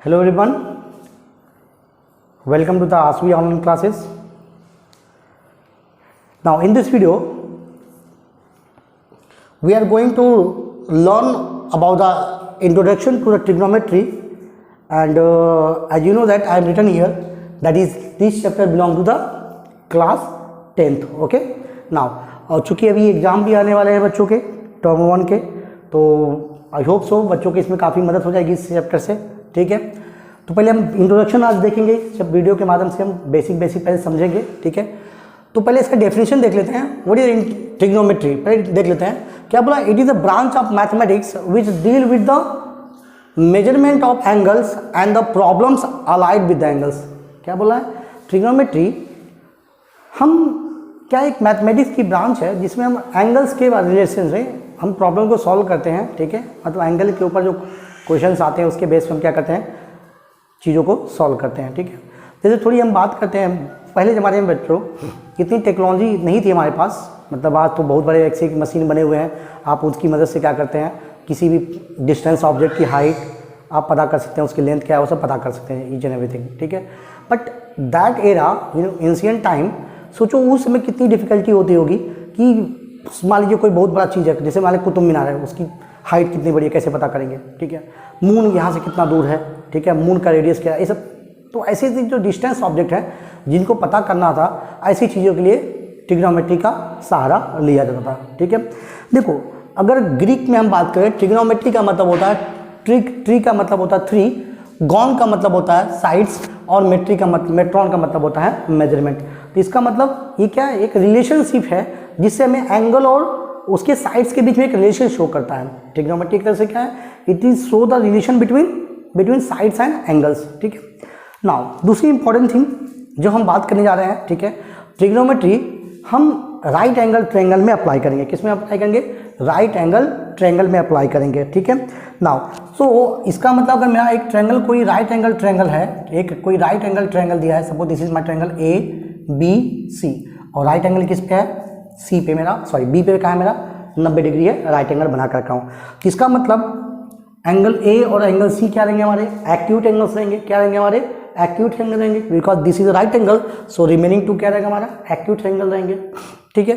Hello everyone, welcome to the ASVI online classes. Now in this video we are going to learn about the introduction to the trigonometry, and as you know that I have written here that is this chapter belong to the class 10th. Okay, now चूँकि अभी exam भी आने वाले हैं बच्चों के term 1 के, तो आई होप सो बच्चों की इसमें काफ़ी मदद हो जाएगी इस चैप्टर से. ठीक है, तो पहले हम इंट्रोडक्शन आज देखेंगे, जब वीडियो के माध्यम से हम बेसिक पहले समझेंगे. ठीक है, तो पहले इसका डेफिनेशन देख लेते हैं. व्हाट इज ट्रिग्नोमेट्री पहले देख लेते हैं. क्या बोला? It is a branch of mathematics which deal with the measurement of angles and the problems allied with the angles. क्या बोला है? ट्रिग्नोमेट्री हम क्या एक मैथमेटिक्स की ब्रांच है जिसमें हम एंगल्स के रिलेशन से हम प्रॉब्लम को सॉल्व करते हैं. ठीक है, मतलब एंगल के ऊपर जो क्वेश्चंस आते हैं उसके बेस पर हम क्या करते हैं, चीज़ों को सॉल्व करते हैं. ठीक है, जैसे थोड़ी हम बात करते हैं, पहले ज़माने में बच्चों इतनी टेक्नोलॉजी नहीं थी हमारे पास. मतलब आज तो बहुत बड़े एक्स की मशीन बने हुए हैं, आप उसकी मदद से क्या करते हैं, किसी भी डिस्टेंस ऑब्जेक्ट की हाइट आप पता कर सकते हैं, उसकी लेंथ क्या है वो सब पता कर सकते हैं, ईच एंड एवरीथिंग. ठीक है, but that era ancient time, सोचो उस समय कितनी डिफिकल्टी होती होगी कि मान लीजिए कोई बहुत बड़ा चीज़ है, जैसे मान लीजिए कुतुब मीनार है, उसकी हाइट कितनी बड़ी है कैसे पता करेंगे. ठीक है, मून यहाँ से कितना दूर है. ठीक है, मून का रेडियस क्या है, ये सब. तो ऐसे जो डिस्टेंस ऑब्जेक्ट है जिनको पता करना था, ऐसी चीज़ों के लिए ट्रिग्नोमेट्री का सहारा लिया जाता था. ठीक है, देखो अगर ग्रीक में हम बात करें, ट्रिग्नोमेट्री का मतलब होता है ट्री का मतलब होता है थ्री, गॉन का मतलब होता है साइड्स, और मेट्री का मतलब मेट्रॉन का मतलब होता है मेजरमेंट. तो इसका मतलब ये क्या है, एक रिलेशनशिप है जिससे हमें एंगल और उसके साइड्स के बीच में एक रिलेशन शो करता है. ट्रिग्नोमेट्री की तरह से क्या है, it is show the relation between sides and angles. ठीक है, नाउ दूसरी इंपॉर्टेंट थिंग जो हम बात करने जा रहे हैं, ठीक है, ट्रिग्नोमेट्री हम राइट एंगल ट्रायंगल में अप्लाई करेंगे. किस में अप्लाई करेंगे? राइट एंगल ट्रायंगल में अप्लाई करेंगे. ठीक है, नाउ सो इसका मतलब अगर मेरा एक ट्रायंगल कोई राइट एंगल ट्रायंगल है, एक कोई राइट एंगल ट्रायंगल दिया है, suppose this is my triangle A B C, और राइट एंगल किस पे है? सी पे मेरा, सॉरी बी पे कहाँ है मेरा? 90 डिग्री है, राइट एंगल बना कर रखा हूँ. इसका मतलब एंगल ए और एंगल सी क्या रहेंगे हमारे? एक्यूट एंगल्स रहेंगे. क्या रहेंगे हमारे? एक्यूट एंगल रहेंगे, because this is right angle, so remaining to क्या रहेगा हमारा? एक्यूट एंगल रहेंगे. ठीक है,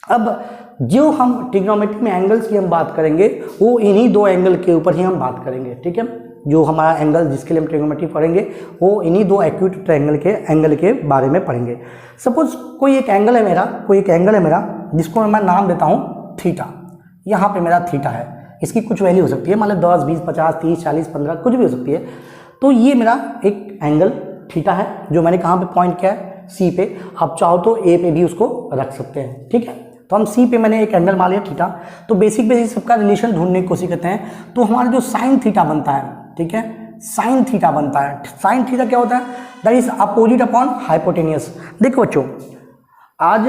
अब जो हम ट्रिग्नोमेट्री में एंगल्स की हम बात करेंगे वो इन्हीं दो एंगल के ऊपर ही हम बात करेंगे. ठीक है, जो हमारा एंगल जिसके लिए हम ट्रिग्नोमेट्री पढ़ेंगे वो इन्हीं दो एक्यूट एंगल के बारे में पढ़ेंगे. सपोज कोई एक एंगल है मेरा जिसको मैं नाम देता हूँ थीटा. यहाँ पे मेरा थीटा है, इसकी कुछ वैल्यू हो सकती है, मान लो 10, 20, 50, 30, 40, 15 कुछ भी हो सकती है. तो ये मेरा एक एंगल थीटा है जो मैंने कहाँ पे पॉइंट किया है? सी पे. आप चाहो तो ए पे भी उसको रख सकते हैं. ठीक है, तो हम सी पे मैंने एक एंगल मान लिया थीटा. तो बेसिक सबका रिलेशन ढूंढने की कोशिश करते हैं. तो हमारा जो साइन थीटा बनता है, ठीक है, साइन थीटा बनता है. साइन थीटा क्या होता है? That is opposite upon hypotenuse. देखो बच्चों, आज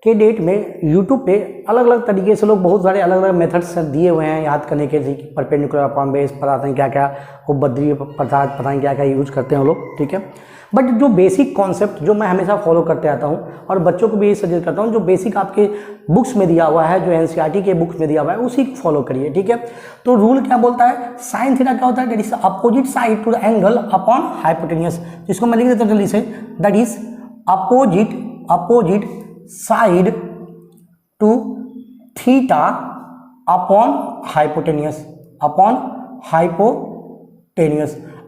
के डेट में यूट्यूब पे अलग अलग तरीके से लोग बहुत सारे अलग अलग मेथड्स दिए हुए हैं याद करने के, परपेंडिकुलर अपॉन बेस, पता नहीं क्या क्या, वो बद्री पदार्थ पता नहीं क्या क्या यूज करते हैं वो लोग. ठीक है, बट जो बेसिक कॉन्सेप्ट जो मैं हमेशा फॉलो करते आता हूँ और बच्चों को भी यही सजेस्ट करता हूँ, जो बेसिक आपके बुक्स में दिया हुआ है, जो एनसीईआरटी के बुक्स में दिया हुआ है, उसी को फॉलो करिए. ठीक है, तो रूल क्या बोलता है? साइन थीटा क्या होता है? That is opposite side to the angle upon hypotenuse. जिसको मैं लिख देता हूँ जल्दी से, that is opposite side to theta upon hypotenuse.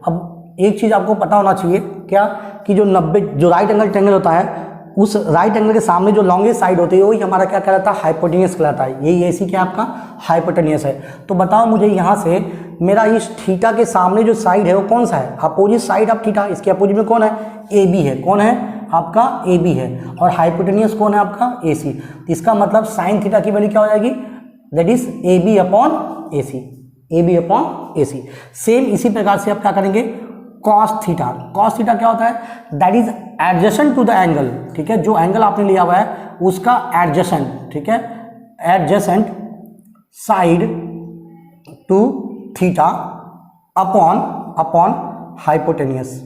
अब एक चीज़ आपको पता होना चाहिए क्या, कि जो 90 जो राइट एंगल ट्रायंगल होता है, उस राइट एंगल के सामने जो लॉन्गेस्ट साइड होती है वही हमारा क्या कहलाता है? हाइपोटेनियस कहलाता है. यही ऐसी क्या आपका हाइपोटेनियस है. तो बताओ मुझे यहाँ से मेरा इस थीटा के सामने जो साइड है वो कौन सा है? Opposite side of theta. इसके अपोजिट में कौन है? ए बी है. कौन है? आपका ए बी है. और हाइपोटेनियस कौन है? आपका ए सी. इसका मतलब साइन थीटा की वैल्यू क्या हो जाएगी? That is A B upon A C. Same इसी प्रकार से आप क्या करेंगे? कॉस थीटा क्या होता है? That is adjacent to the angle. ठीक है, जो एंगल आपने लिया हुआ है उसका एडजेसेंट. ठीक है, adjacent side to theta upon hypotenuse.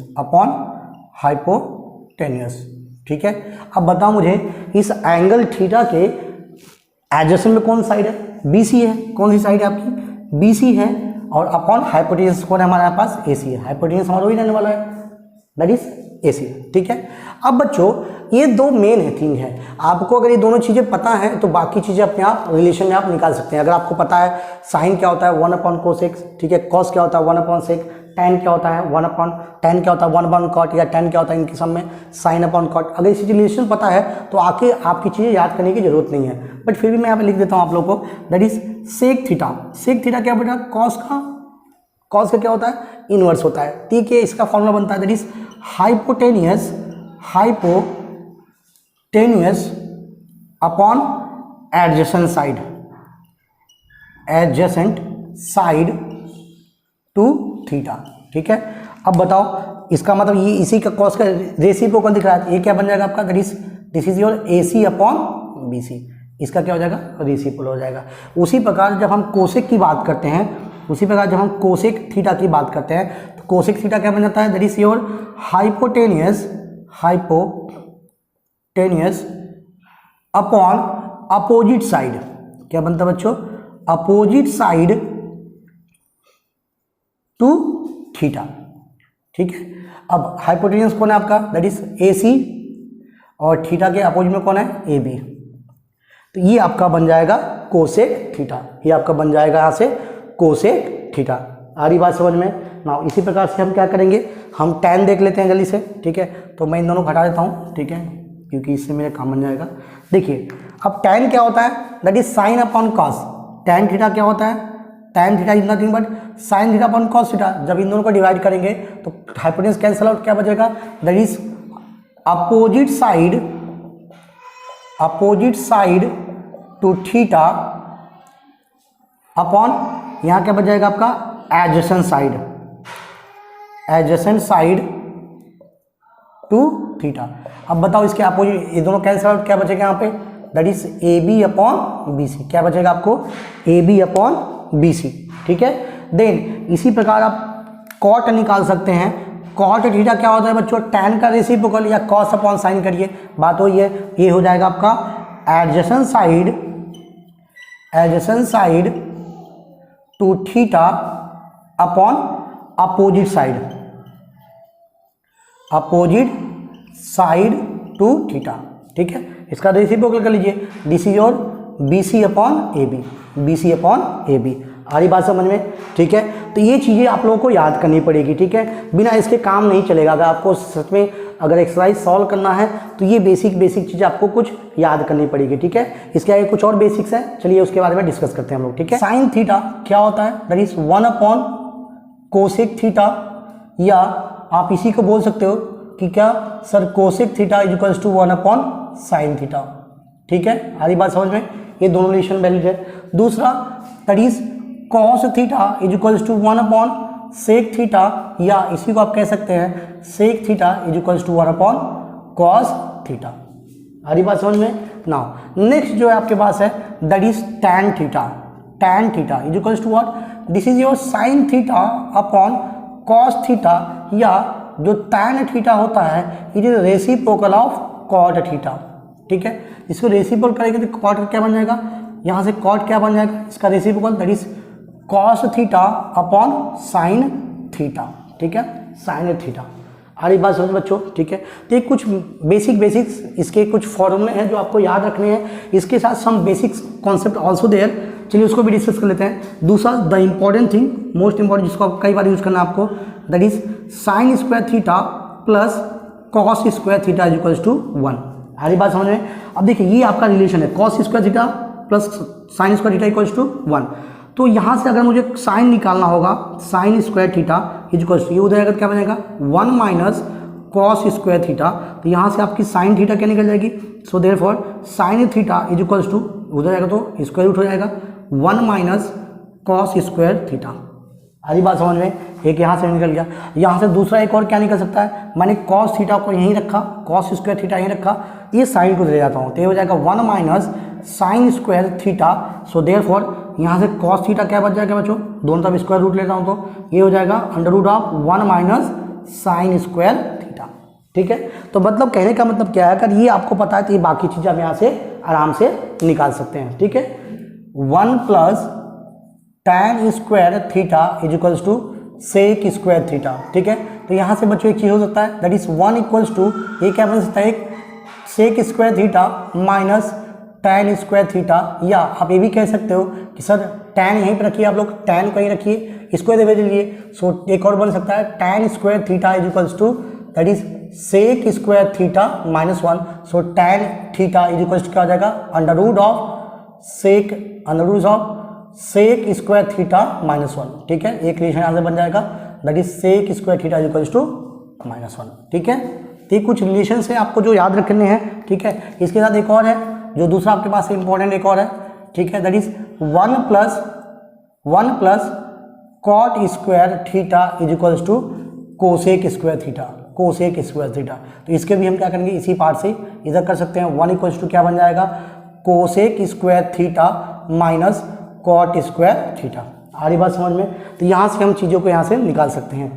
ठीक है, अब बताओ मुझे इस एंगल थीटा के एडजेसेंट में कौन साइड है? BC है. कौन सी साइड है आपकी? BC है. और अपॉन हाइपोटेन्यूज कौन है हमारे पास, AC है। हाइपोटेन्यूज हमारा वही रहने वाला है, दैट इज AC, ठीक है। अब बच्चों ये दो मेन है थिंग है, आपको अगर ये दोनों चीज़ें पता है तो बाकी चीज़ें अपने आप रिलेशन में आप निकाल सकते हैं। अगर आपको पता है साइन क्या होता है 1/cos, ठीक है, कॉस क्या होता है 1/sec, tan क्या होता है 1/tan क्या होता है 1/cot, या tan क्या होता है इनके सब में sin/cot। अगर इसी रिलेशन पता है तो आके आपकी चीज़ें याद करने की जरूरत नहीं है, बट फिर भी मैं यहाँ पे लिख देता हूँ आप लोगों को, that is sec theta. Sec theta क्या बेटा, कॉस का क्या होता है, इनवर्स होता है, ठीक है। इसका फॉर्मूला बनता है that is hypotenuse upon adjacent side to theta, ठीक है। अब बताओ इसका मतलब ये इसी का कॉस का रेसिप्रोकल दिख रहा है, ये क्या बन जाएगा आपका, that is this is your AC upon BC, इसका क्या हो जाएगा, रेसिप्रोकल हो जाएगा। उसी प्रकार जब हम कोसेक की बात करते हैं, उसी प्रकार जब हम कोसेक थीटा की बात करते हैं तो कोसेक थीटा क्या बन जाता है, that is your hypotenuse upon opposite side, क्या बनता है बच्चों, अपोजिट साइड टू थीटा, ठीक है। अब हाइपोटेनियस कौन है आपका, दैट इज AC, और थीटा के अपोजिट में कौन है, AB, तो ये आपका बन जाएगा कोसेक थीटा, ये आपका बन जाएगा यहाँ से कोसेक थीटा। आ रही बात समझ में ना। इसी प्रकार से हम क्या करेंगे, हम tan देख लेते हैं जल्दी से, ठीक है। तो मैं इन दोनों को हटा देता हूँ, ठीक है, क्योंकि इससे मेरा काम बन जाएगा। देखिए अब tan क्या होता है, that is sine upon cos. tan theta क्या होता है, tan theta is nothing but sign theta upon cos theta. जब इन दोनों को डिवाइड करेंगे तो हाइपोटेन्यूज कैंसिल आउट, क्या बचेगा, that is opposite side to theta upon, यहाँ क्या बच जाएगा आपका, एडजेसेंट साइड टू थीटा। अब बताओ इसके अपोजिट, ये दोनों कैंसिल आउट, क्या बचेगा यहाँ पे, that is AB upon BC, क्या बचेगा आपको, AB अपॉन BC, ठीक है। देन इसी प्रकार आप कॉट निकाल सकते हैं। कॉट थीटा क्या होता है बच्चों, tan का रेसिप्रोकल या कॉस अपॉन साइन करिए, बात वही है, ये हो जाएगा आपका adjacent side to theta upon opposite side to theta, ठीक है। इसका रेसिप्रोकल कर लीजिए, this is your BC upon AB। आ रही बात समझ में, ठीक है। तो ये चीज़ें आप लोगों को याद करनी पड़ेगी, ठीक है, बिना इसके काम नहीं चलेगा। अगर आपको सच में अगर एक्सरसाइज सॉल्व करना है तो ये बेसिक चीज़ें आपको कुछ याद करनी पड़ेगी, ठीक है। इसके आगे कुछ और बेसिक्स है, चलिए उसके बारे में डिस्कस करते हैं हम लोग, ठीक है। साइन थीटा क्या होता है, दैट इज 1 कोसेक थीटा, या आप इसी को बोल सकते हो कि क्या sir, cosec theta is equals to 1 sine theta, ठीक है। आ रही बात समझ में, ये दोनों रिलेशन वैलिड है। दूसरा that is cos theta is equals to 1 sec theta, या इसी को आप कह सकते हैं sec theta is equals to 1 cos theta. आ रही बात समझ में। नाउ नेक्स्ट जो है आपके पास है that is tan theta is equals to what, this is your sine theta upon cos theta, या जो tan थीटा होता है it is reciprocal of cot theta, ठीक है। इसको रेसिप्रोकल करेंगे तो कॉट क्या बन जाएगा, यहाँ से कॉट क्या बन जाएगा, इसका reciprocal that is cos theta upon sine theta, ठीक है, साइन थीटा। आ रही बात समझ बच्चों, ठीक है। तो ये कुछ बेसिक्स इसके कुछ फॉर्मूले हैं जो आपको याद रखने हैं, इसके साथ some basics concept also there, चलिए उसको भी डिस्कस कर लेते हैं। दूसरा the important thing, most important, जिसको आप कई बार यूज करना है आपको, that is sine square theta plus cos square theta is equals to 1। आ रही बात समझ में। अब देखिए ये आपका रिलेशन है, cos square theta plus sine square theta equals to 1। तो यहाँ से अगर मुझे साइन निकालना होगा, sine square theta is equals to, ये उधर क्या बनेगा 1 माइनस कॉस स्क्वायर थीटा, तो यहाँ से आपकी साइन थीटा क्या निकल जाएगी, so therefore sine theta is equals to, उधर जाएगा तो स्क्वायर रूट हो जाएगा 1 माइनस कॉस स्क्वायर थीटा। आधी बात समझ में, एक यहाँ से निकल गया। यहाँ से दूसरा एक और क्या निकल सकता है, मैंने कॉस थीटा को यहीं रखा, कॉस स्क्वायर थीटा यहीं रखा, ये साइन को ले जाता हूँ तो ये हो जाएगा 1 minus sine square theta. So therefore यहाँ से कॉस थीटा क्या बच जाएगा बच्चों, दोनों तरफ स्क्वायर रूट लेता हूँ तो ये हो जाएगा under root of 1 minus sine square theta. ठीक है, तो मतलब कहने का मतलब क्या है, अगर ये आपको पता है तो ये बाकी चीज़ें हम यहाँ से आराम से निकाल सकते हैं। ठीक है, 1 plus tan square theta is equals to sec square theta. ठीक है, तो यहाँ से बच्चों एक चीज़ हो सकता है दैट इज 1 इक्वल्स टू, ये क्या बन सकता है, एक sec square theta minus tan square theta, या आप ये भी कह सकते हो कि सर tan यहीं पर रखिए, आप लोग tan को यहीं रखिए, स्क्वायर दे दीजिए। सो एक और बन सकता है tan square theta is equals to that is sec square theta minus 1। So tan theta is equals to क्या हो जाएगा, under root of sec square theta minus 1। ठीक है, एक रिलेशन आंसर बन जाएगा that is sec square theta is equals to minus 1। ठीक है, तो ये कुछ रिलेशन है आपको जो याद रखने हैं। ठीक है, इसके साथ एक और है जो दूसरा आपके पास इंपॉर्टेंट एक और है। ठीक है, that is 1 plus cot square theta is equals to cosec square theta. तो इसके भी हम क्या करेंगे, इसी पार्ट से इधर कर सकते हैं। 1 इक्वल्स टू क्या बन जाएगा, cosec square theta minus cot square theta. आ रही बात समझ में? तो यहाँ से हम चीज़ों को यहाँ से निकाल सकते हैं।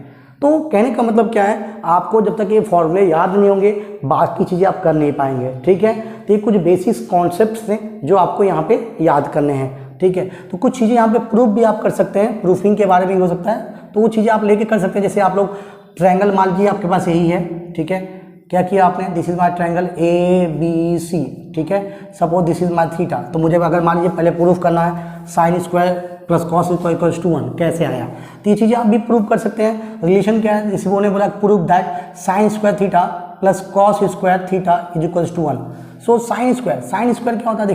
तो कहने का मतलब क्या है, आपको जब तक ये फॉर्मूले याद नहीं होंगे बाकी चीज़ें आप कर नहीं पाएंगे। ठीक है, तो ये कुछ बेसिक कॉन्सेप्ट्स हैं जो आपको यहाँ पे याद करने हैं। ठीक है, तो कुछ चीज़ें यहाँ पे प्रूफ भी आप कर सकते हैं, प्रूफिंग के बारे में भी हो सकता है, तो वो चीज़ें आप लेके कर सकते हैं। जैसे आप लोग ट्रायंगल मान लीजिए आपके पास यही है। ठीक है, क्या किया आपने, this is my triangle ABC। ठीक है, suppose this is my theta, तो मुझे अगर मान लीजिए पहले प्रूफ करना है sine square plus cos square equals to 1 कैसे आया, तो ये चीज़ें आप भी प्रूव कर सकते हैं। रिलेशन क्या है, जैसे उन्होंने बोला prove that sine square theta plus cos square theta is equals to 1। So sine square क्या होता है,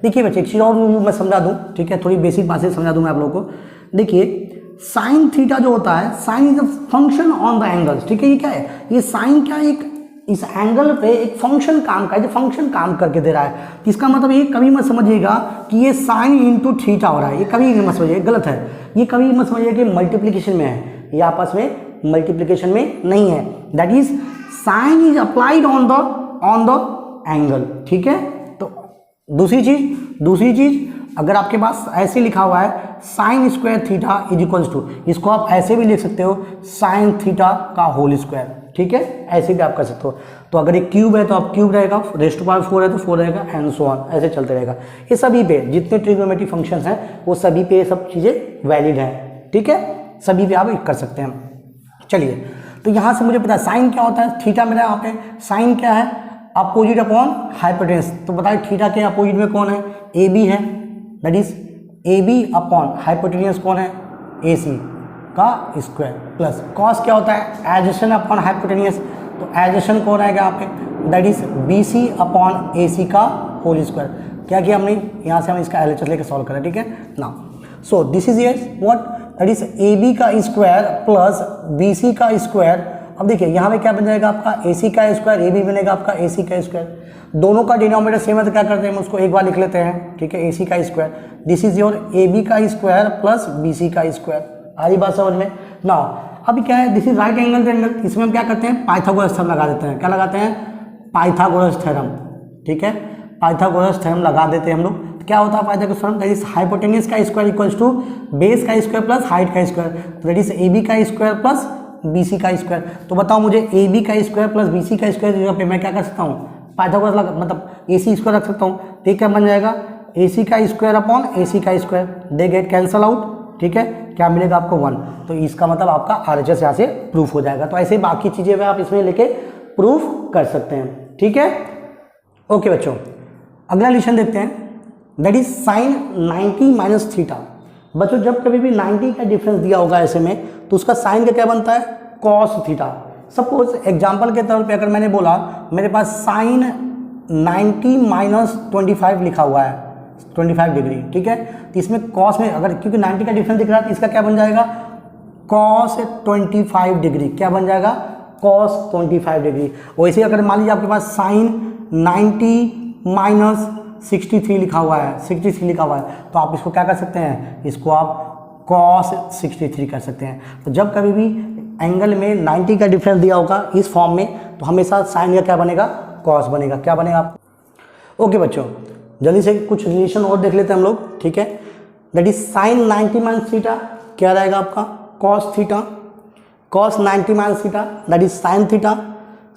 देखिए बच्चे एक चीज़ और मैं समझा दूँ। ठीक है, थोड़ी बेसिक बातें समझा दूँ मैं आप लोगों को। देखिए साइन थीटा जो होता है, sine is a function on the angles. ठीक है, ये क्या है, ये साइन क्या एक इस एंगल पे एक फंक्शन काम का है, जो फंक्शन काम करके दे रहा है। इसका मतलब ये कभी मत समझिएगा कि ये साइन इंटू थीटा हो रहा है, ये कभी मत समझिएगा, गलत है। ये कभी मत समझिएगा कि मल्टीप्लिकेशन में है, ये आपस में मल्टीप्लिकेशन में नहीं है। That is sign is applied on the angle. ठीक है, तो दूसरी चीज अगर आपके पास ऐसे लिखा हुआ है sine square theta is equals to, इसको आप ऐसे भी लिख सकते हो साइन थीटा का होल स्क्वायर। ठीक है, ऐसे भी आप कर सकते हो। तो अगर एक क्यूब है तो आप क्यूब रहेगा, रेस्ट टू पावर 4 है तो 4 रहेगा, एंड सो ऑन, ऐसे चलते रहेगा। ये सभी पे जितने ट्रिग्नोमेट्रिक फंक्शंस हैं वो सभी पे ये सब चीज़ें वैलिड हैं। ठीक है, सभी पे आप कर सकते हैं। चलिए, तो यहाँ से मुझे पता है साइन क्या होता है, थीटा मेरा यहाँ पे साइन क्या है, अपोजिट अपॉन हाइपोटेन्यूस। तो बताइए थीटा के अपोजिट में कौन है, AB है, that is AB upon hypotenuse कौन है, AC का स्क्वायर, प्लस कॉस क्या होता है, एडजेसेंट अपॉन हाइपोटेन्यूस। तो एडजेसेंट कौन आएगा यहाँ पे, that is BC upon AC का होल स्क्वायर। क्या किया हमने, यहाँ से हम इसका LHS लेकर सॉल्व करें। ठीक है ना, so this is yes what, that is AB का स्क्वायर प्लस BC का स्क्वायर। अब देखिए यहाँ पे क्या बन जाएगा आपका AC का स्क्वायर, AB बनेगा आपका AC का स्क्वायर। दोनों का डिनोमिनेटर सेम है तो क्या करते हैं हम उसको एक बार लिख लेते हैं। ठीक है, AC का square, this is your AB का स्क्वायर प्लस BC का स्क्वायर। आ रही बात समझ में ना? अभी क्या है, this is right angle triangle, इसमें हम क्या करते हैं पाइथागोरस थ्योरम लगा देते हैं। क्या लगाते हैं, पाइथागोरस थ्योरम। ठीक है, पाइथागोरस थ्योरम लगा देते हैं हम लोग। तो क्या होता है Pythagoras theorem, that is hypotenuse का स्क्वायर इक्वल्स टू बेस का स्क्वायर प्लस हाइट का स्क्वायर, दैट इज AB का स्क्वायर प्लस BC का स्क्वायर। तो बताओ मुझे AB का स्क्वायर प्लस BC का स्क्वायर जगह पे मैं क्या कर सकता हूँ, पाइथागोरस मतलब AC स्क्वायर रख सकता हूँ। तो क्या बन जाएगा, AC का स्क्वायर अपॉन AC का square, they get cancel out. ठीक है, क्या मिलेगा आपको 1। तो इसका मतलब आपका RHS यहाँ से प्रूफ हो जाएगा। तो ऐसे बाकी चीज़ें आप इसमें लेके प्रूफ कर सकते हैं। ठीक है, ओके बच्चों, अगला रिलेशन देखते हैं, that is sine 90 minus theta. बच्चों जब कभी भी 90 का डिफरेंस दिया होगा ऐसे में तो उसका साइन का क्या बनता है, कॉस थीटा। सपोज एग्जाम्पल के तौर पे अगर मैंने बोला मेरे पास साइन 90 माइनस 25 लिखा हुआ है, 25 डिग्री। ठीक है, तो इसमें कॉस में अगर क्योंकि 90 का डिफरेंस दिख रहा है तो इसका क्या बन जाएगा, कॉस 25 डिग्री। क्या बन जाएगा, कॉस 25 डिग्री। वैसे अगर मान लीजिए आपके पास साइन 90 माइनस 63 लिखा हुआ है, 63 लिखा हुआ है, तो आप इसको क्या कर सकते हैं, इसको आप कॉस 63 कर सकते हैं। तो जब कभी भी एंगल में 90 का डिफरेंस दिया होगा इस फॉर्म में तो हमेशा साइन का क्या बनेगा, कॉस बनेगा। क्या बनेगा आपको? ओके बच्चों, जल्दी से कुछ रिलेशन और देख लेते हैं हम लोग। ठीक है, that is sine 90 minus theta क्या रहेगा आपका, cos theta, cos 90 minus theta that is sine theta,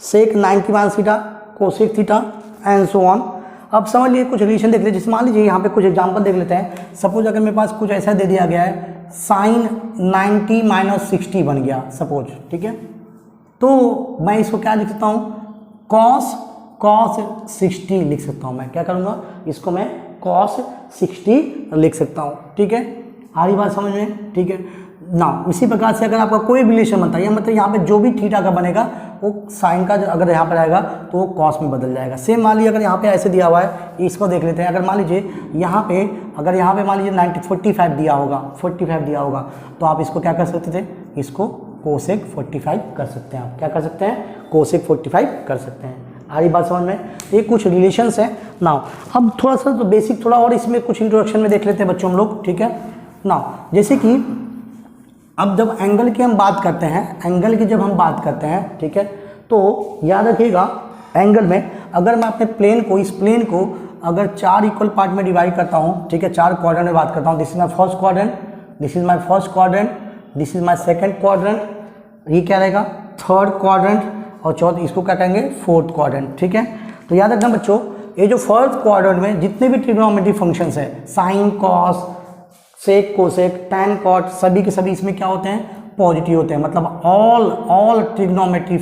sec 90 minus theta cosec theta, and so on. अब समझ लिए कुछ रिलेशन देख लीजिए। जैसे मान लीजिए यहाँ पे कुछ एग्जांपल देख लेते हैं। सपोज अगर मेरे पास कुछ ऐसा दे दिया गया है, साइन 90 माइनस 60 बन गया सपोज, ठीक है। तो मैं इसको क्या लिख सकता हूँ, कॉस 60 लिख सकता हूँ। मैं क्या करूँगा, इसको मैं कॉस 60 लिख सकता हूँ, ठीक है। आ रही बात समझ में, ठीक है ना। इसी प्रकार से अगर आपका कोई रिलेशन बनता है, या मतलब यहाँ पे जो भी थीटा का बनेगा वो साइन का अगर यहाँ पर आएगा तो वो कॉस में बदल जाएगा। सेम मान लीजिए अगर यहाँ पे ऐसे दिया हुआ है, इसको देख लेते हैं। अगर मान लीजिए यहाँ पे मान लीजिए 45 दिया होगा, 45 दिया होगा, तो आप इसको क्या कर सकते थे, इसको कोसेक 45 कर सकते हैं। आप क्या कर सकते हैं, कोसेक 45 कर सकते हैं। आ रही बात समझ में। ये कुछ रिलेशंस है ना। अब थोड़ा सा तो बेसिक थोड़ा और इसमें कुछ इंट्रोडक्शन में देख लेते हैं बच्चों हम लोग, ठीक है ना। जैसे कि अब जब एंगल की हम बात करते हैं, एंगल की जब हम बात करते हैं, ठीक है, तो याद रखिएगा एंगल में अगर मैं अपने प्लेन को, इस प्लेन को अगर 4 इक्वल पार्ट में डिवाइड करता हूँ, ठीक है, 4 क्वाड्रेंट में बात करता हूँ। This is my first quadrant, this is my first quadrant, this is my second quadrant, ये क्या रहेगा थर्ड क्वाड्रेंट, और चौथ इसको क्या कहेंगे फोर्थ क्वाड्रेंट, ठीक है। तो याद रखना बच्चों, ये जो फर्स्ट क्वाड्रेंट में जितने भी ट्रिग्नोमेट्री फंक्शंस है, साइन, कॉस, सेक, कोसेक, टैन, कॉट, सभी के सभी इसमें क्या होते हैं, पॉजिटिव होते हैं। मतलब all trigonometry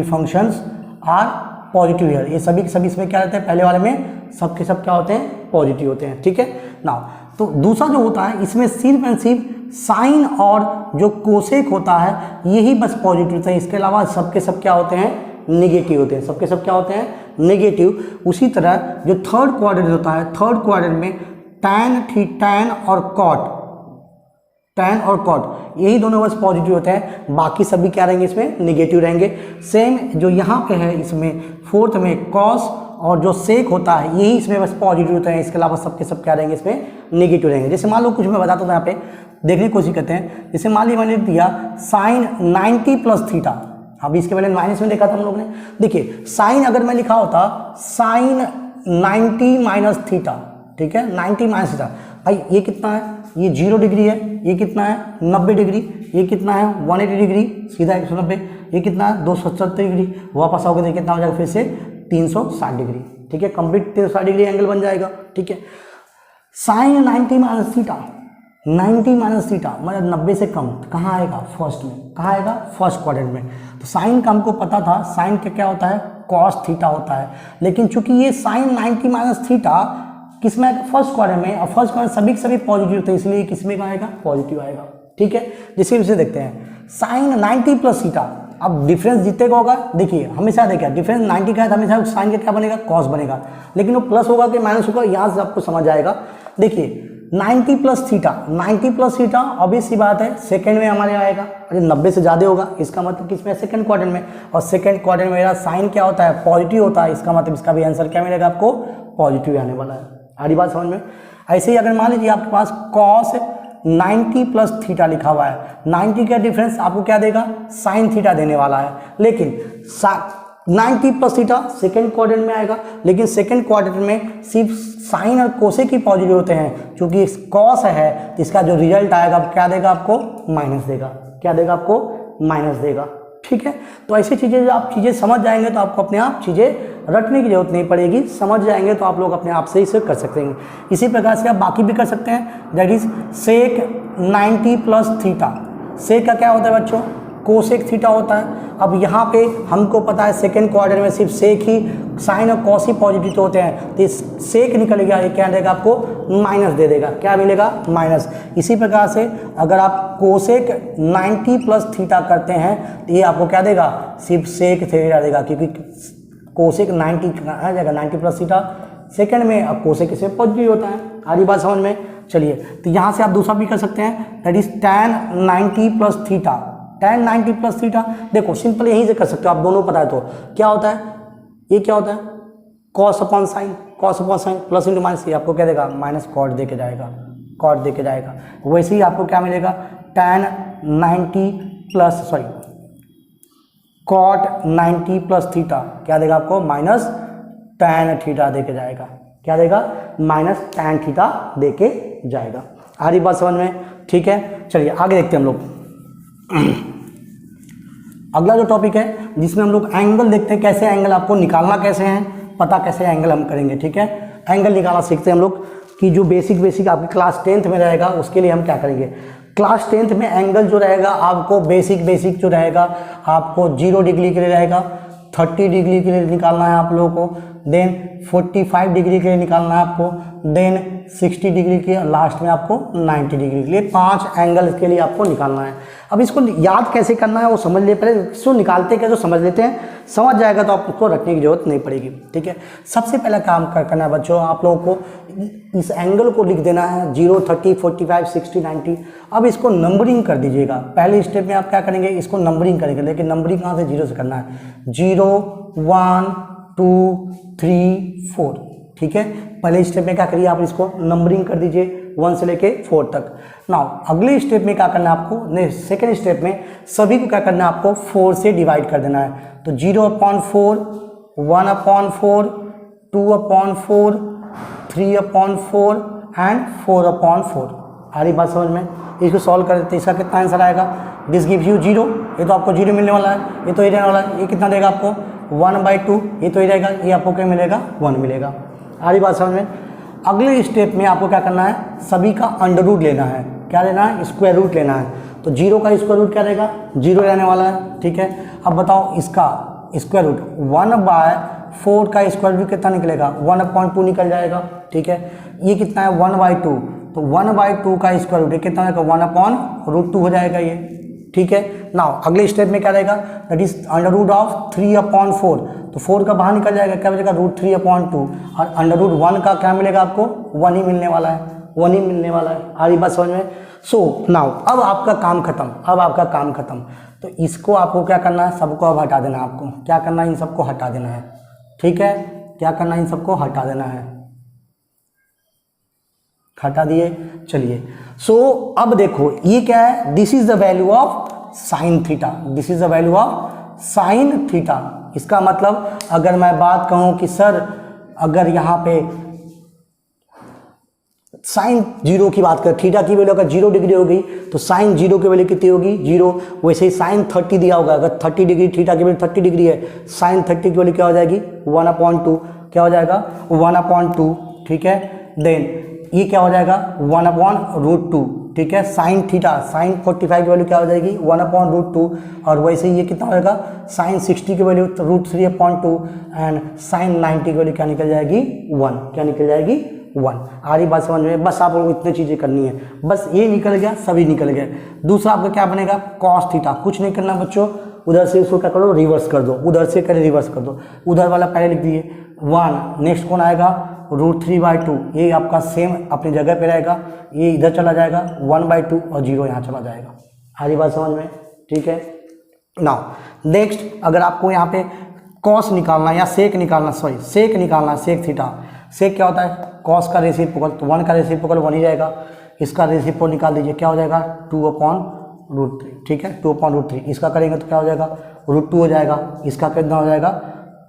functions are positive here. ये सभी के सभी इसमें क्या रहते हैं, पहले वाले में सब के सब क्या होते हैं, पॉजिटिव होते हैं, ठीक है ना। तो दूसरा जो होता है इसमें सिर्फ एंड सिर्फ साइन और जो कोसेक होता है यही बस पॉजिटिव होता है। इसके अलावा सबके सब क्या होते हैं, नेगेटिव होते हैं। सबके सब क्या होते हैं, नेगेटिव। उसी तरह जो थर्ड क्वाड्रेंट होता है, थर्ड क्वाड्रेंट में टैन और कॉट यही दोनों बस पॉजिटिव होते हैं, बाकी सभी क्या रहेंगे, इसमें नेगेटिव रहेंगे। सेम जो यहाँ पे है इसमें फोर्थ में कॉस और जो सेक होता है यही इसमें बस पॉजिटिव होते हैं, इसके अलावा सबके सब क्या रहेंगे, इसमें नेगेटिव रहेंगे। जैसे मान लो कुछ मैं बताता हूँ यहाँ पे देखने की कोशिश करते हैं। जैसे मान लीजिए मैंने दिया साइन 90 प्लस थीटा, अभी इसके पहले माइनस में देखा था हम लोग ने। देखिए साइन अगर मैं लिखा होता साइन 90 माइनस थीटा, ठीक है, 90 माइनस थीटा, भाई ये कितना है, ये 0 डिग्री है, ये कितना है 90 डिग्री, ये कितना है 180 डिग्री, सीधा 190, ये कितना है 270 डिग्री, वापस आओगे तो कितना हो जाएगा फिर से 360 डिग्री, ठीक है, कंप्लीट 360 डिग्री एंगल बन जाएगा, ठीक है। Sine 90 minus theta, 90 minus theta मतलब 90 से कम, कहाँ आएगा, फर्स्ट में, कहाँ आएगा, फर्स्ट क्वाड्रेंट में। तो साइन का हमको पता था, साइन का क्या होता है, कॉस थीटा होता है, लेकिन चूंकि ये साइन 90 माइनस थीटा किसमें आएगा, फर्स्ट क्वाड्रेंट में, और फर्स्ट क्वाड्रेंट सभी के सभी पॉजिटिव होते हैं, इसलिए किसमें आएगा, पॉजिटिव आएगा, ठीक है। जिसके विषय देखते हैं साइन 90 प्लस थीटा। अब डिफरेंस जितने होगा, देखिए हमेशा देखिए डिफरेंस 90 का है तो हमेशा साइन का क्या बनेगा, कॉस बनेगा, लेकिन वो प्लस होगा कि माइनस होगा, यहाँ से आपको समझ आएगा। देखिए 90 plus theta, 90 plus theta obvious सी बात है सेकंड में हमारे आएगा, अरे 90 से ज़्यादा होगा, इसका मतलब किसमें, सेकंड क्वाड्रेंट में, और सेकंड क्वाड्रेंट में मेरा साइन क्या होता है, पॉजिटिव होता है, इसका मतलब इसका भी आंसर क्या मिलेगा आपको, पॉजिटिव आने वाला है। आरी बात समझ में। ऐसे ही अगर मान लीजिए आपके पास कॉस 90 प्लस थीटा लिखा हुआ है, 90 का डिफरेंस आपको क्या देगा, साइन थीटा देने वाला है, लेकिन 90 प्लस थीटा सेकेंड क्वाड्रेंट में आएगा, लेकिन सेकेंड क्वाड्रेंट में सिर्फ साइन और कोसेक ही पॉजिटिव होते हैं, क्योंकि कॉस है तो इसका जो रिजल्ट आएगा क्या देगा आपको, माइनस देगा, क्या देगा आपको, माइनस देगा, ठीक है। तो ऐसी चीज़ें आप चीज़ें समझ जाएंगे तो आपको अपने आप चीज़ें रटने की जरूरत नहीं पड़ेगी, समझ जाएंगे तो आप लोग अपने आप से इसे कर सकते हैं। इसी प्रकार से आप बाकी भी कर सकते हैं, that is sec 90 plus theta. Sec का क्या होता है बच्चों, कोसेक थीटा होता है। अब यहाँ पे हमको पता है सेकेंड क्वाड्रेंट में सिर्फ सेक ही, साइन और कॉस ही पॉजिटिव तो होते हैं, तो सेक निकल गया, ये क्या देगा आपको, माइनस दे देगा, क्या मिलेगा, माइनस। इसी प्रकार से अगर आप कोसेक 90 प्लस थीटा करते हैं तो ये आपको क्या देगा, सिर्फ सेक थीटा देगा, क्योंकि कोसेक 90 आ जाएगा 90 प्लस थीटा सेकंड में, अब कोसेक इससे पॉजिटिव होता है। आधी बात समझ में। चलिए तो यहाँ से आप दूसरा भी कर सकते हैं, that is tan 90 plus theta. tan 90 plus theta देखो सिंपल यहीं से कर सकते हो, आप दोनों पता है तो क्या होता है, ये क्या होता है, cos upon sine, cos upon sine plus into minus, आपको क्या देगा, माइनस कॉट दे के जाएगा, कॉट दे के जाएगा। वैसे ही आपको क्या मिलेगा, tan 90 plus cot 90 plus theta क्या देगा आपको, माइनस tan थीटा दे के जाएगा, क्या देगा, माइनस tan थीटा दे के जाएगा। आ रही बात समझ में, ठीक है। चलिए आगे देखते हैं हम लोग। अगला जो टॉपिक है जिसमें हम लोग एंगल देखते हैं, कैसे एंगल आपको निकालना कैसे है, पता कैसे एंगल हम करेंगे, ठीक है। एंगल निकालना सीखते हैं हम लोग कि जो बेसिक आपकी क्लास 10th में रहेगा उसके लिए हम क्या करेंगे। क्लास 10th में एंगल जो रहेगा आपको बेसिक जो रहेगा आपको 0 डिग्री के लिए रहेगा, 30 डिग्री के लिए निकालना है आप लोगों को, देन 45 डिग्री के लिए निकालना है आपको, देन 60 डिग्री के, लास्ट में आपको 90 डिग्री के लिए 5 एंगल के लिए आपको निकालना है। अब इसको याद कैसे करना है वो समझ ले, पहले इसको निकालते कैसे समझ लेते हैं, समझ जाएगा तो आपको रखने की जरूरत नहीं पड़ेगी, ठीक है। सबसे पहला काम करना है बच्चों, आप लोगों को इस एंगल को लिख देना है 0, 30, 45, 60, 90। अब इसको नंबरिंग कर दीजिएगा। पहले स्टेप में आप क्या करेंगे, इसको नंबरिंग करेंगे, लेकिन नंबरिंग कहाँ से, 0 से करना है। 0, 1, 2, 3, 4, ठीक है। पहले स्टेप में क्या करिए, आप इसको नंबरिंग कर दीजिए 1 से लेके 4 तक। नाउ अगले स्टेप में क्या करना है आपको, नहीं सेकेंड स्टेप में सभी को क्या करना है आपको 4 से डिवाइड कर देना है। तो 0/4, 1/4, 2/4, 3/4 एंड 4/4। आ रही बात समझ में। इसको सॉल्व कर देते हैं, इसका कितना आंसर आएगा, दिस गिव्स यू 0, ये तो आपको 0 मिलने वाला है, ये तो ये रहने वाला है, ये कितना देगा आपको 1/2, ये तो ये रहेगा, ये आपको क्या मिलेगा 1 मिलेगा। आ रही बात समझ में। अगले स्टेप में आपको क्या करना है, सभी का अंडर रूट लेना है। क्या लेना है, स्क्वायर रूट लेना है। तो 0 का स्क्वायर रूट क्या रहेगा, 0 रहने वाला है, ठीक है। अब बताओ इसका स्क्वायर रूट 1/4 का स्क्वायर रूट कितना निकलेगा, 1/2 निकल जाएगा, ठीक है। ये कितना है 1/2, तो 1/2 का स्क्वायर रूट कितना रहेगा 1/√2 हो जाएगा ये, ठीक है। नाउ अगले स्टेप में क्या रहेगा, that is under root of 3/4, तो 4 का बाहर निकल जाएगा, क्या बचेगा √3/2, और अंडर रूट 1 का क्या मिलेगा आपको 1 ही मिलने वाला है, 1 ही मिलने वाला है। आ रही बात समझ में। सो नाउ अब आपका काम खत्म, अब आपका काम खत्म। तो इसको आपको क्या करना है, सबको अब हटा देना है। आपको क्या करना है, इन सबको हटा देना है, ठीक है। क्या करना है, इन सबको हटा देना है, हटा दिए। चलिए सो अब देखो ये क्या है, this is the value of sine theta, this is the value of sine theta. इसका मतलब अगर मैं बात कहूं कि सर अगर यहाँ पे साइन 0 की बात करें, थीटा की वैल्यू अगर 0 डिग्री होगी तो साइन 0 की वैल्यू कितनी होगी 0। वैसे ही साइन 30 दिया होगा, अगर 30 डिग्री थीटा की वैल्यू 30 डिग्री है, साइन 30 की वैल्यू क्या हो जाएगी 1/2, क्या हो जाएगा 1/2, ठीक है। देन ये क्या हो जाएगा 1/√2, ठीक है। साइन थीटा साइन 45 की वैल्यू क्या हो जाएगी 1/√2, और वैसे ही ये कितना हो जाएगा साइन 60 की वैल्यू √3/2, एंड साइन 90 की वैल्यू क्या निकल जाएगी 1, क्या निकल जाएगी 1। आ रही बात समझ में। बस आप लोगों को इतनी चीज़ें करनी है, बस ये निकल गया, सभी निकल गए। दूसरा आपका क्या बनेगा कॉस थीटा, कुछ नहीं करना बच्चों, उधर से इसको क्या करो रिवर्स कर दो, उधर से करे रिवर्स कर दो, उधर वाला पहले लिख दिए 1, नेक्स्ट कौन आएगा √3/2, ये आपका सेम अपनी जगह पे रहेगा, ये इधर चला जाएगा 1/2 और 0 यहाँ चला जाएगा। आ रही बात समझ में, ठीक है। नाउ नेक्स्ट अगर आपको यहाँ पे कॉस निकालना या सेक निकालना, सॉरी सेक निकालना, सेक थीटा, सेक क्या होता है कॉस का रेसिप्रोकल, तो 1 का रेसिप्रोकल 1 ही जाएगा, इसका रेसिप्रोकल निकाल दीजिए, क्या हो जाएगा 2/√3, ठीक है 2/√3। इसका करेंगे तो क्या हो जाएगा √2 हो जाएगा, इसका कितना हो जाएगा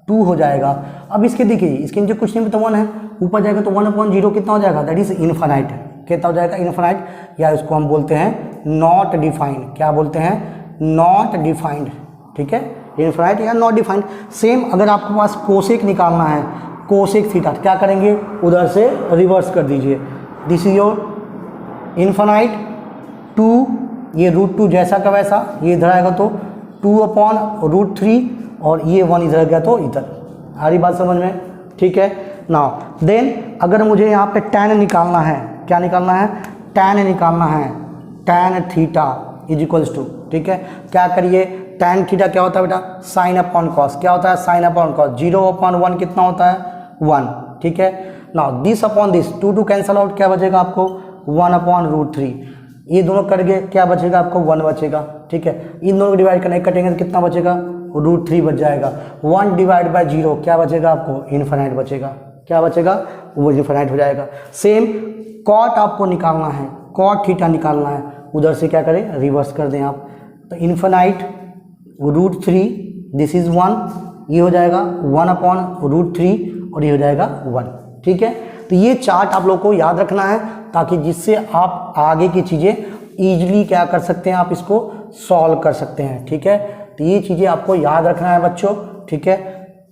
2 हो जाएगा। अब इसके देखिए इसके नीचे कुछ नहीं तो 1 है, ऊपर जाएगा तो 1/0 कितना हो जाएगा दैट इज इन्फानाइट, कितना हो जाएगा इन्फानाइट, या इसको हम बोलते हैं नॉट डिफाइंड, क्या बोलते हैं नॉट डिफाइंड, ठीक है इन्फानाइट या नॉट डिफाइंड। सेम अगर आपके पास कोसेक निकालना है, कोसेक थीटा, क्या करेंगे उधर से रिवर्स कर दीजिए, दिस इज योर इन्फानाइट 2, ये √2 जैसा का वैसा, ये इधर आएगा तो 2/√3, और ये 1 इधर गया तो इधर। आ रही बात समझ में, ठीक है। नाउ देन अगर मुझे यहाँ पे tan निकालना है, क्या निकालना है tan निकालना है, tan theta is equals to, ठीक है। क्या करिए tan थीटा क्या होता है बेटा साइन अपॉन कॉस, क्या होता है साइन अपॉन कॉस, 0/1 कितना होता है 1, ठीक है। Now this upon this 2 cancel out, क्या बचेगा आपको 1/√3, ये दोनों कर गए, क्या बचेगा आपको 1 बचेगा, ठीक है। इन दोनों को डिवाइड करने कटेंगे तो कितना बचेगा √3 बच जाएगा, 1/0 क्या बचेगा आपको इन्फानाइट बचेगा, क्या बचेगा वो इन्फानाइट हो जाएगा। सेम कॉट आपको निकालना है, कॉट थीटा निकालना है, उधर से क्या करें रिवर्स कर दें आप, तो इन्फानाइट √3 दिस इज 1, ये हो जाएगा 1/√3 और ये हो जाएगा 1, ठीक है। तो ये चार्ट आप लोग को याद रखना है ताकि जिससे आप आगे की चीज़ें ईजिली क्या कर सकते हैं, आप इसको सॉल्व कर सकते हैं, ठीक है। तो ये चीज़ें आपको याद रखना है बच्चों, ठीक है,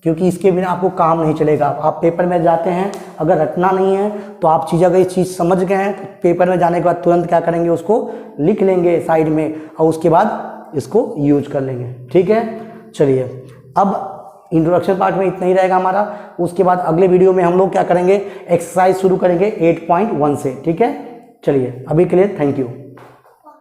क्योंकि इसके बिना आपको काम नहीं चलेगा। आप पेपर में जाते हैं, अगर रटना नहीं है तो आप चीज़ अगर ये चीज़ समझ गए हैं तो पेपर में जाने के बाद तुरंत क्या करेंगे, उसको लिख लेंगे साइड में और उसके बाद इसको यूज कर लेंगे। ठीक है, चलिए अब इंट्रोडक्शन पार्ट में इतना ही रहेगा हमारा। उसके बाद अगले वीडियो में हम लोग क्या करेंगे, एक्सरसाइज शुरू करेंगे 8.1 से। ठीक है, चलिए अभी के लिए थैंक यू।